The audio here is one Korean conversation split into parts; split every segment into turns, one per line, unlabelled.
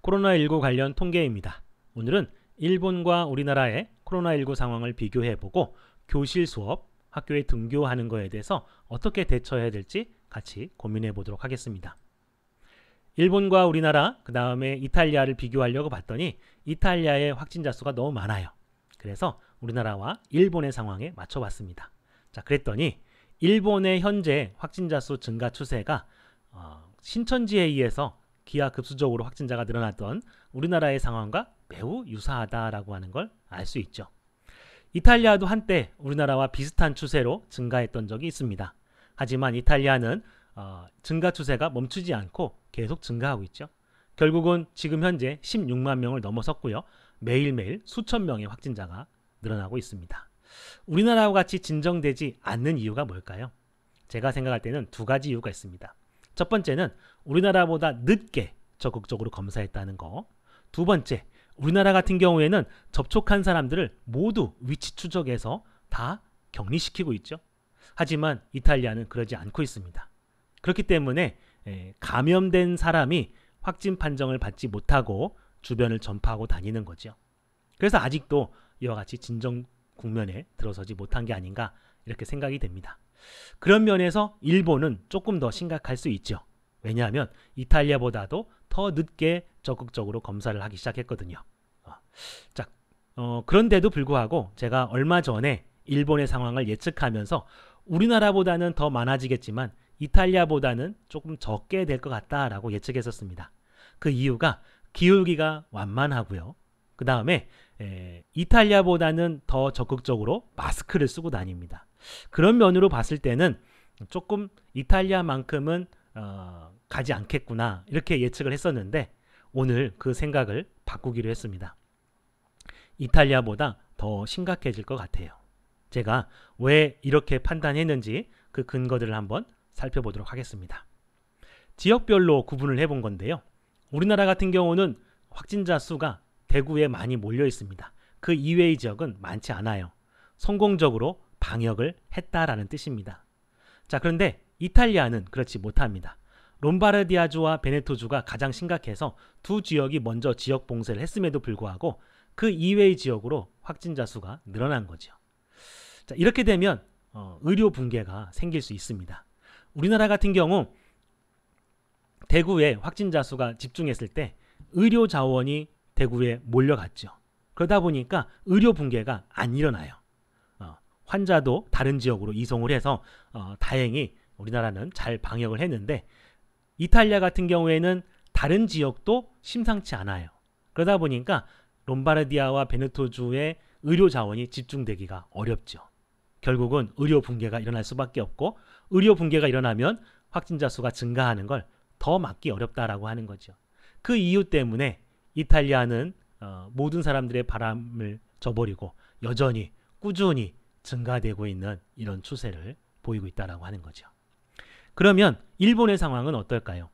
코로나19 관련 통계입니다. 오늘은 일본과 우리나라의 코로나19 상황을 비교해보고 교실 수업, 학교에 등교하는 거에 대해서 어떻게 대처해야 될지 같이 고민해 보도록 하겠습니다. 일본과 우리나라, 그 다음에 이탈리아를 비교하려고 봤더니 이탈리아의 확진자 수가 너무 많아요. 그래서 우리나라와 일본의 상황에 맞춰봤습니다. 자, 그랬더니 일본의 현재 확진자 수 증가 추세가 신천지에 의해서 기하급수적으로 확진자가 늘어났던 우리나라의 상황과 매우 유사하다라고 하는 걸 알 수 있죠. 이탈리아도 한때 우리나라와 비슷한 추세로 증가했던 적이 있습니다. 하지만 이탈리아는 증가 추세가 멈추지 않고 계속 증가하고 있죠. 결국은 지금 현재 16만 명을 넘어섰고요. 매일매일 수천 명의 확진자가 늘어나고 있습니다. 우리나라와 같이 진정되지 않는 이유가 뭘까요? 제가 생각할 때는 두 가지 이유가 있습니다. 첫 번째는 우리나라보다 늦게 적극적으로 검사했다는 거. 두 번째, 우리나라 같은 경우에는 접촉한 사람들을 모두 위치 추적해서 다 격리시키고 있죠. 하지만 이탈리아는 그러지 않고 있습니다. 그렇기 때문에 감염된 사람이 확진 판정을 받지 못하고 주변을 전파하고 다니는 거죠. 그래서 아직도 이와 같이 진정 국면에 들어서지 못한 게 아닌가 이렇게 생각이 됩니다. 그런 면에서 일본은 조금 더 심각할 수 있죠. 왜냐하면 이탈리아보다도 더 늦게 적극적으로 검사를 하기 시작했거든요. 그런데도 불구하고 제가 얼마 전에 일본의 상황을 예측하면서 우리나라보다는 더 많아지겠지만 이탈리아보다는 조금 적게 될 것 같다라고 예측했었습니다. 그 이유가 기울기가 완만하고요. 그 다음에 이탈리아보다는 더 적극적으로 마스크를 쓰고 다닙니다. 그런 면으로 봤을 때는 조금 이탈리아만큼은 가지 않겠구나 이렇게 예측을 했었는데 오늘 그 생각을 바꾸기로 했습니다. 이탈리아보다 더 심각해질 것 같아요. 제가 왜 이렇게 판단했는지 그 근거들을 한번 살펴보도록 하겠습니다. 지역별로 구분을 해본 건데요. 우리나라 같은 경우는 확진자 수가 대구에 많이 몰려 있습니다. 그 이외의 지역은 많지 않아요. 성공적으로 방역을 했다라는 뜻입니다. 자, 그런데 이탈리아는 그렇지 못합니다. 롬바르디아주와 베네토주가 가장 심각해서 두 지역이 먼저 지역 봉쇄를 했음에도 불구하고 그 이외의 지역으로 확진자 수가 늘어난 거죠. 자, 이렇게 되면 의료 붕괴가 생길 수 있습니다. 우리나라 같은 경우 대구에 확진자 수가 집중했을 때 의료 자원이 대구에 몰려갔죠. 그러다 보니까 의료 붕괴가 안 일어나요. 환자도 다른 지역으로 이송을 해서 다행히 우리나라는 잘 방역을 했는데 이탈리아 같은 경우에는 다른 지역도 심상치 않아요. 그러다 보니까 롬바르디아와 베네토주의 의료 자원이 집중되기가 어렵죠. 결국은 의료 붕괴가 일어날 수밖에 없고 의료 붕괴가 일어나면 확진자 수가 증가하는 걸 더 막기 어렵다라고 하는 거죠. 그 이유 때문에 이탈리아는 모든 사람들의 바람을 저버리고 여전히 꾸준히 증가되고 있는 이런 추세를 보이고 있다라고 하는 거죠. 그러면 일본의 상황은 어떨까요?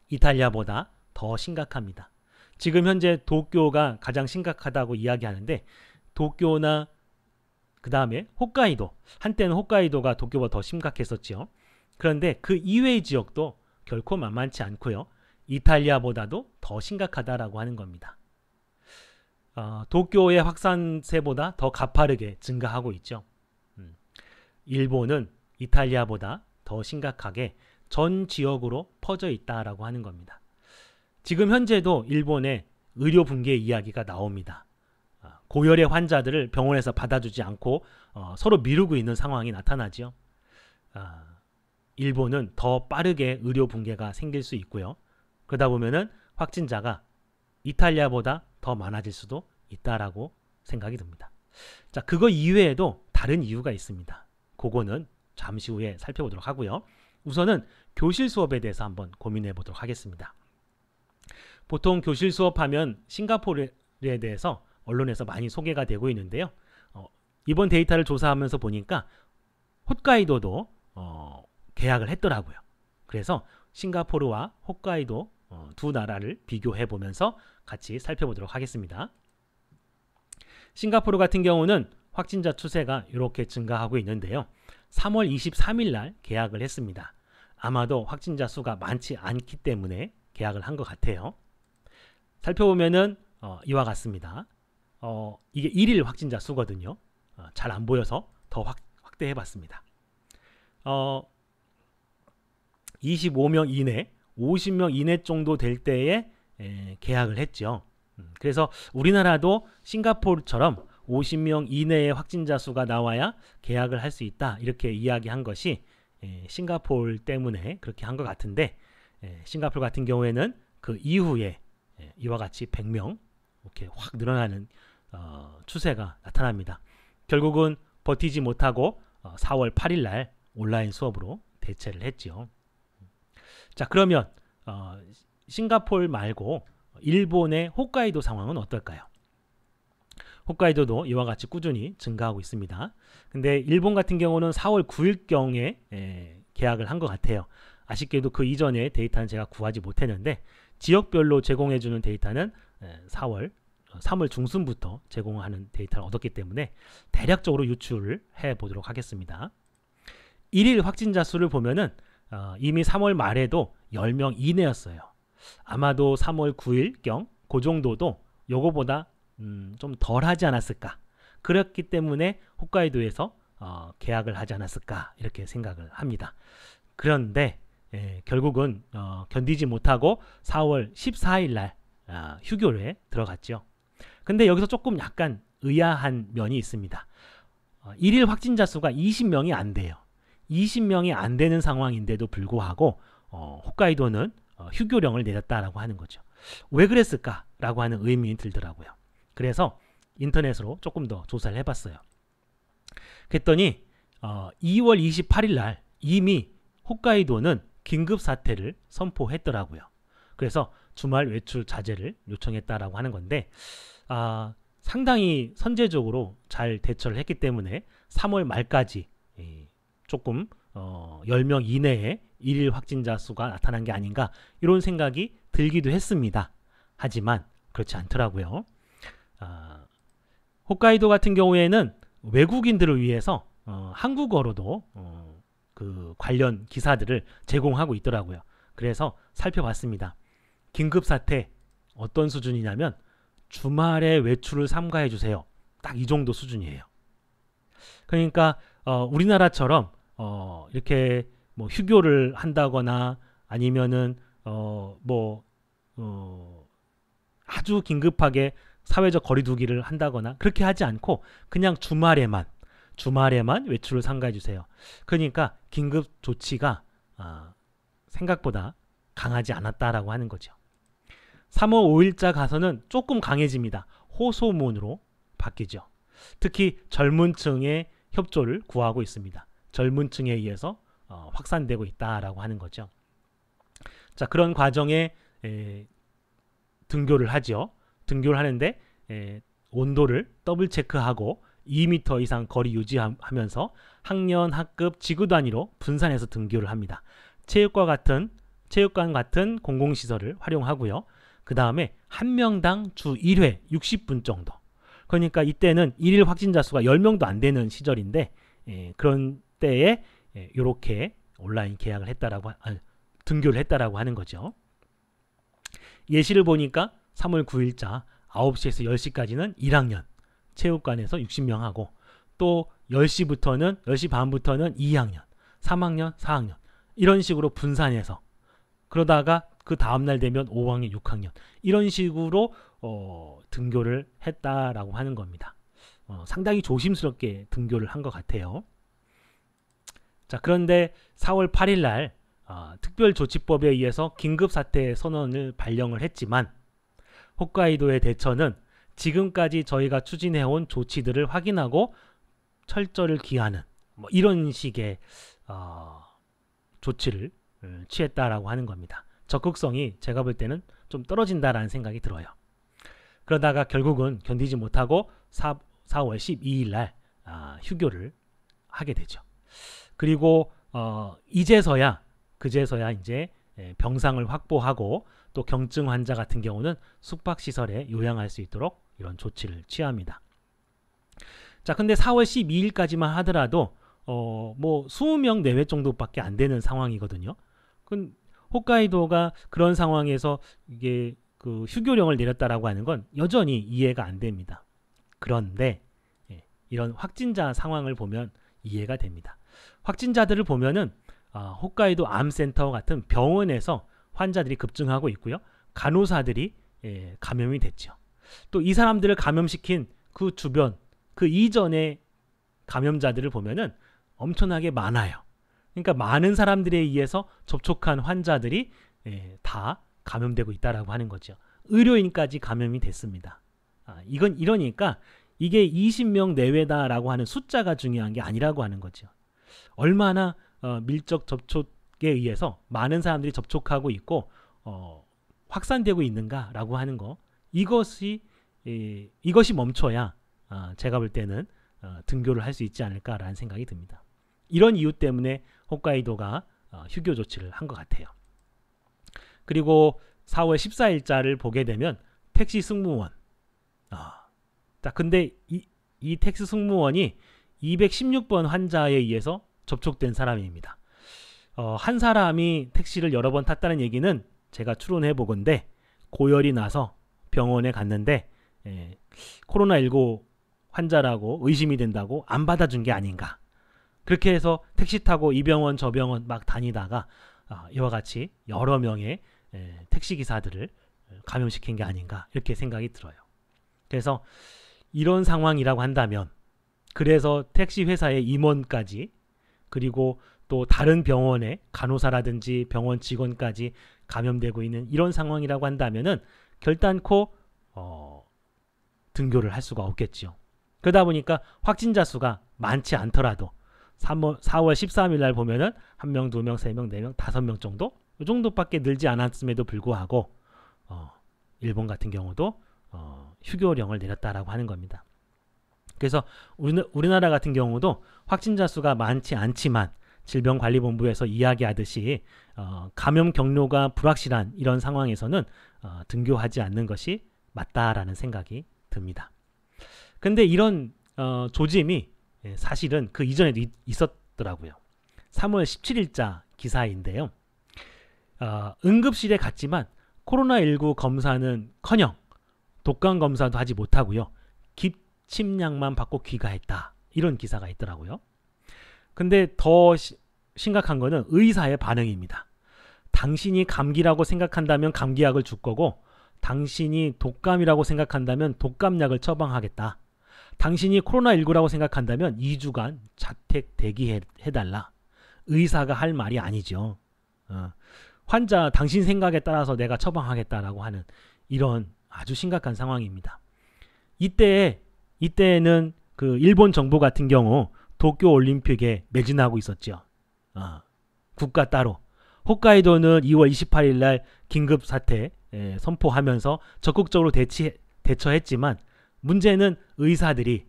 이탈리아보다 더 심각합니다. 지금 현재 도쿄가 가장 심각하다고 이야기하는데 도쿄나 그 다음에 홋카이도, 한때는 홋카이도가 도쿄보다 더 심각했었죠. 그런데 그 이외의 지역도 결코 만만치 않고요. 이탈리아보다도 더 심각하다라고 하는 겁니다. 도쿄의 확산세보다 더 가파르게 증가하고 있죠. 일본은 이탈리아보다 더 심각하게 전 지역으로 퍼져 있다라고 하는 겁니다. 지금 현재도 일본의 의료 붕괴 이야기가 나옵니다. 고열의 환자들을 병원에서 받아주지 않고 서로 미루고 있는 상황이 나타나죠. 일본은 더 빠르게 의료 붕괴가 생길 수 있고요. 그러다 보면은 확진자가 이탈리아보다 더 많아질 수도 있다라고 생각이 듭니다. 자, 그거 이외에도 다른 이유가 있습니다. 그거는 잠시 후에 살펴보도록 하고요. 우선은 교실 수업에 대해서 한번 고민해 보도록 하겠습니다. 보통 교실 수업하면 싱가포르에 대해서 언론에서 많이 소개가 되고 있는데요. 이번 데이터를 조사하면서 보니까 홋카이도도 계약을 했더라고요. 그래서 싱가포르와 홋카이도 두 나라를 비교해 보면서 같이 살펴보도록 하겠습니다. 싱가포르 같은 경우는 확진자 추세가 이렇게 증가하고 있는데요. 3월 23일 날 계약을 했습니다. 아마도 확진자 수가 많지 않기 때문에 계약을 한 것 같아요. 살펴보면은 이와 같습니다. 이게 1일 확진자 수거든요. 잘 안 보여서 더 확대해 봤습니다. 25명 이내, 50명 이내 정도 될 때에 계약을 했죠. 그래서 우리나라도 싱가포르처럼 50명 이내의 확진자 수가 나와야 계약을 할 수 있다, 이렇게 이야기한 것이 싱가포르 때문에 그렇게 한 것 같은데, 싱가포르 같은 경우에는 그 이후에 이와 같이 100명 이렇게 확 늘어나는 추세가 나타납니다. 결국은 버티지 못하고 4월 8일 날 온라인 수업으로 대체를 했죠. 자, 그러면 싱가포르 말고 일본의 홋카이도 상황은 어떨까요? 홋카이도도 이와 같이 꾸준히 증가하고 있습니다. 근데 일본 같은 경우는 4월 9일경에 계약을 한 것 같아요. 아쉽게도 그 이전의 데이터는 제가 구하지 못했는데, 지역별로 제공해주는 데이터는 3월 중순부터 제공하는 데이터를 얻었기 때문에 대략적으로 유출을 해보도록 하겠습니다. 1일 확진자 수를 보면은 이미 3월 말에도 10명 이내였어요. 아마도 3월 9일경 그 정도도 요거보다 좀 덜 하지 않았을까. 그렇기 때문에 홋카이도에서 계약을 하지 않았을까, 이렇게 생각을 합니다. 그런데 결국은 견디지 못하고 4월 14일 날 휴교에 들어갔죠. 근데 여기서 조금 약간 의아한 면이 있습니다. 1일 확진자 수가 20명이 안 돼요. 20명이 안 되는 상황인데도 불구하고 홋카이도는 휴교령을 내렸다라고 하는 거죠. 왜 그랬을까라고 하는 의문이 들더라고요. 그래서 인터넷으로 조금 더 조사를 해봤어요. 그랬더니 2월 28일 날 이미 홋카이도는 긴급 사태를 선포했더라고요. 그래서 주말 외출 자제를 요청했다라고 하는 건데, 상당히 선제적으로 잘 대처를 했기 때문에 3월 말까지 조금 10명 이내에 1일 확진자 수가 나타난 게 아닌가, 이런 생각이 들기도 했습니다. 하지만 그렇지 않더라고요. 홋카이도 같은 경우에는 외국인들을 위해서 한국어로도 그 관련 기사들을 제공하고 있더라고요. 그래서 살펴봤습니다. 긴급사태 어떤 수준이냐면 주말에 외출을 삼가해 주세요. 딱 이 정도 수준이에요. 그러니까 우리나라처럼 이렇게 뭐 휴교를 한다거나 아니면은 아주 긴급하게 사회적 거리두기를 한다거나 그렇게 하지 않고 그냥 주말에만 외출을 삼가해 주세요. 그러니까 긴급 조치가 생각보다 강하지 않았다라고 하는 거죠. 3월 5일자 가서는 조금 강해집니다. 호소문으로 바뀌죠. 특히 젊은 층의 협조를 구하고 있습니다. 젊은 층에 의해서 확산되고 있다라고 하는 거죠. 자, 그런 과정에 등교를 하죠. 등교를 하는데 온도를 더블 체크하고 2m 이상 거리 유지하면서 학년, 학급, 지구 단위로 분산해서 등교를 합니다. 체육관 같은 공공시설을 활용하고요. 그 다음에 한 명당 주 1회 60분 정도. 그러니까 이때는 1일 확진자 수가 10명도 안 되는 시절인데, 그런 때에 이렇게 온라인 계약을 등교를 했다라고 하는 거죠. 예시를 보니까 3월 9일자 9시에서 10시까지는 1학년 체육관에서 60명 하고, 또 10시 반부터는 2학년, 3학년, 4학년 이런 식으로 분산해서, 그러다가 그 다음날 되면 5학년, 6학년 이런 식으로 등교를 했다라고 하는 겁니다. 상당히 조심스럽게 등교를 한 것 같아요. 자, 그런데 4월 8일 날 특별조치법에 의해서 긴급사태 선언을 발령을 했지만 홋카이도의 대처는 지금까지 저희가 추진해온 조치들을 확인하고 철저를 기하는 이런 식의 조치를 취했다라고 하는 겁니다. 적극성이 제가 볼 때는 좀 떨어진다라는 생각이 들어요. 그러다가 결국은 견디지 못하고 4월 12일 날 휴교를 하게 되죠. 그리고 그제서야 이제 병상을 확보하고 또 경증 환자 같은 경우는 숙박시설에 요양할 수 있도록 이런 조치를 취합니다. 자, 근데 4월 12일까지만 하더라도 뭐 20명 내외 정도밖에 안 되는 상황이거든요. 홈카이도가 그런 상황에서 이게 그 휴교령을 내렸다라고 하는 건 여전히 이해가 안 됩니다. 그런데 이런 확진자 상황을 보면 이해가 됩니다. 확진자들을 보면은 홋카이도 암센터 같은 병원에서 환자들이 급증하고 있고요. 간호사들이 감염이 됐죠. 또 이 사람들을 감염시킨 그 주변, 그 이전의 감염자들을 보면은 엄청나게 많아요. 그러니까 많은 사람들에 의해서 접촉한 환자들이 다 감염되고 있다라고 하는 거죠. 의료인까지 감염이 됐습니다. 이건 이러니까 이게 20명 내외다라고 하는 숫자가 중요한 게 아니라고 하는 거죠. 얼마나 밀접 접촉에 의해서 많은 사람들이 접촉하고 있고 확산되고 있는가라고 하는 거, 이것이 멈춰야 제가 볼 때는 등교를 할 수 있지 않을까라는 생각이 듭니다. 이런 이유 때문에 홋카이도가 휴교 조치를 한 것 같아요. 그리고 4월 14일자를 보게 되면 택시 승무원. 근데 이 택시 승무원이 216번 환자에 의해서 접촉된 사람입니다. 한 사람이 택시를 여러 번 탔다는 얘기는 제가 추론해 보건데 고열이 나서 병원에 갔는데 코로나19 환자라고 의심이 된다고 안 받아준 게 아닌가. 그렇게 해서 택시 타고 이 병원 저 병원 막 다니다가 이와 같이 여러 명의 택시기사들을 감염시킨 게 아닌가 이렇게 생각이 들어요. 그래서 이런 상황이라고 한다면, 그래서 택시 회사의 임원까지 그리고 또 다른 병원의 간호사라든지 병원 직원까지 감염되고 있는 이런 상황이라고 한다면은 결단코 등교를 할 수가 없겠죠. 그러다 보니까 확진자 수가 많지 않더라도 4월 13일 날 보면은 1명, 2명, 3명, 4명, 5명 정도? 이 정도밖에 늘지 않았음에도 불구하고 일본 같은 경우도 휴교령을 내렸다라고 하는 겁니다. 그래서 우리나라 같은 경우도 확진자 수가 많지 않지만 질병관리본부에서 이야기하듯이 감염 경로가 불확실한 이런 상황에서는 등교하지 않는 것이 맞다라는 생각이 듭니다. 근데 이런 조짐이 사실은 그 이전에도 있었더라고요. 3월 17일자 기사인데요. 응급실에 갔지만 코로나19 검사는커녕 독감 검사도 하지 못하고요. 기침약만 받고 귀가했다. 이런 기사가 있더라고요. 근데 더 심각한 거는 의사의 반응입니다. 당신이 감기라고 생각한다면 감기약을 줄 거고, 당신이 독감이라고 생각한다면 독감약을 처방하겠다. 당신이 코로나19라고 생각한다면 2주간 자택 대기해달라. 의사가 할 말이 아니죠. 환자 당신 생각에 따라서 내가 처방하겠다라고 하는 이런 아주 심각한 상황입니다. 이때는 그 일본 정부 같은 경우 도쿄 올림픽에 매진하고 있었죠. 국가 따로. 홋카이도는 2월 28일 날 긴급 사태 선포하면서 적극적으로 대처했지만 문제는 의사들이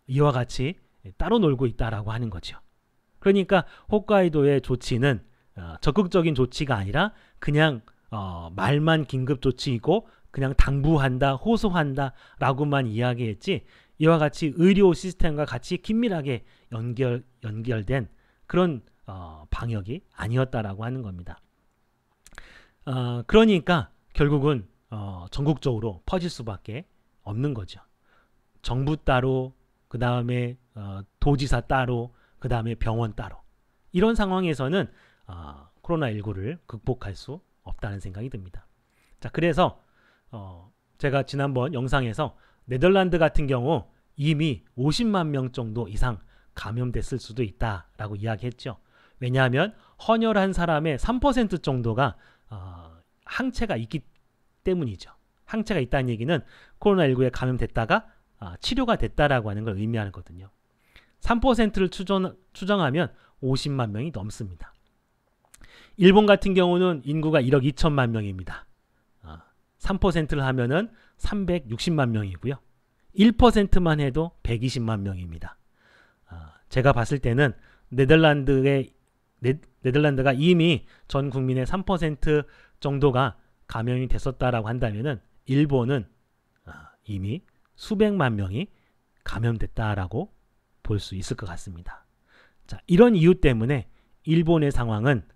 이와 같이 따로 놀고 있다라고 하는 거죠. 그러니까 홋카이도의 조치는 적극적인 조치가 아니라 그냥 말만 긴급 조치이고 그냥 당부한다, 호소한다 라고만 이야기했지, 이와 같이 의료 시스템과 같이 긴밀하게 연결된 그런 방역이 아니었다라고 하는 겁니다. 그러니까 결국은 전국적으로 퍼질 수밖에 없는 거죠. 정부 따로, 그 다음에 도지사 따로, 그 다음에 병원 따로. 이런 상황에서는 코로나19를 극복할 수 없다는 생각이 듭니다. 자, 그래서 제가 지난번 영상에서 네덜란드 같은 경우 이미 50만 명 정도 이상 감염됐을 수도 있다라고 이야기했죠. 왜냐하면 헌혈한 사람의 3% 정도가 항체가 있기 때문이죠. 항체가 있다는 얘기는 코로나19에 감염됐다가 치료가 됐다라고 하는 걸 의미하거든요. 3%를 추정하면 50만 명이 넘습니다. 일본 같은 경우는 인구가 1억 2천만 명입니다. 3%를 하면은 360만 명이고요. 1%만 해도 120만 명입니다. 제가 봤을 때는 네덜란드가 이미 전 국민의 3% 정도가 감염이 됐었다라고 한다면은 일본은 이미 수백만 명이 감염됐다라고 볼 수 있을 것 같습니다. 자, 이런 이유 때문에 일본의 상황은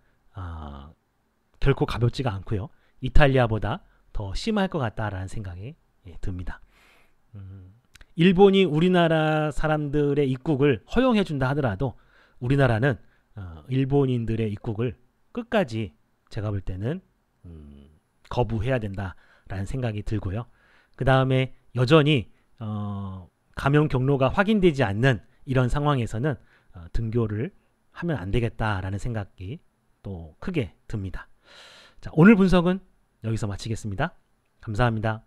결코 가볍지가 않고요. 이탈리아보다 더 심할 것 같다라는 생각이 듭니다. 일본이 우리나라 사람들의 입국을 허용해 준다 하더라도 우리나라는 일본인들의 입국을 끝까지 제가 볼 때는 거부해야 된다라는 생각이 들고요. 그 다음에 여전히 감염 경로가 확인되지 않는 이런 상황에서는 등교를 하면 안 되겠다라는 생각이 또 크게 듭니다. 자, 오늘 분석은 여기서 마치겠습니다. 감사합니다.